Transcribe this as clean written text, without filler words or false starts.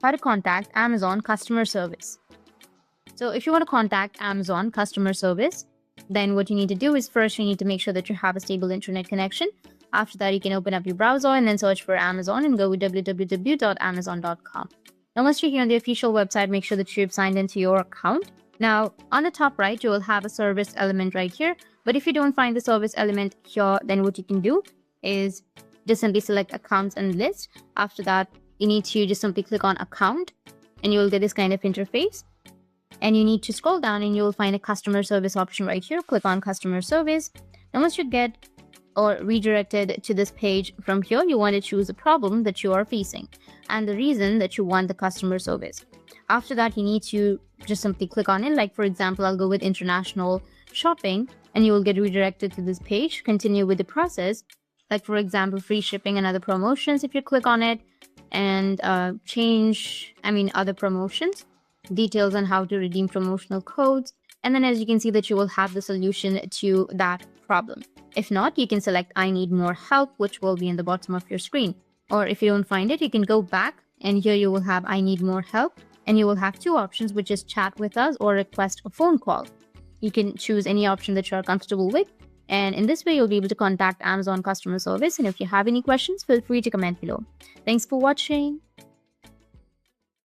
how to contact Amazon customer service. So if you want to contact Amazon customer service, then what you need to do is first you need to make sure that you have a stable internet connection. After that, you can open up your browser and then search for Amazon and go with www.amazon.com. Now, once you're here on the official website, make sure that you've signed into your account. Now, on the top right, you will have a service element right here. But if you don't find the service element here, then what you can do is just simply select accounts and list. After that, you need to just simply click on account and you will get this kind of interface. And you need to scroll down and you will find a customer service option right here. Click on customer service. And once you get or redirected to this page from here, you want to choose a problem that you are facing and the reason that you want the customer service. After that, you need to just simply click on it. Like, for example, I'll go with international shopping and you will get redirected to this page. Continue with the process. Like, for example, free shipping and other promotions. If you click on it and other promotions, details on how to redeem promotional codes. And then as you can see that you will have the solution to that problem. If not, you can select I need more help, which will be in the bottom of your screen. Or if you don't find it, you can go back and here you will have I need more help. And you will have two options, which is chat with us or request a phone call. You can choose any option that you're comfortable with. And in this way, you'll be able to contact Amazon customer service. And if you have any questions, feel free to comment below. Thanks for watching.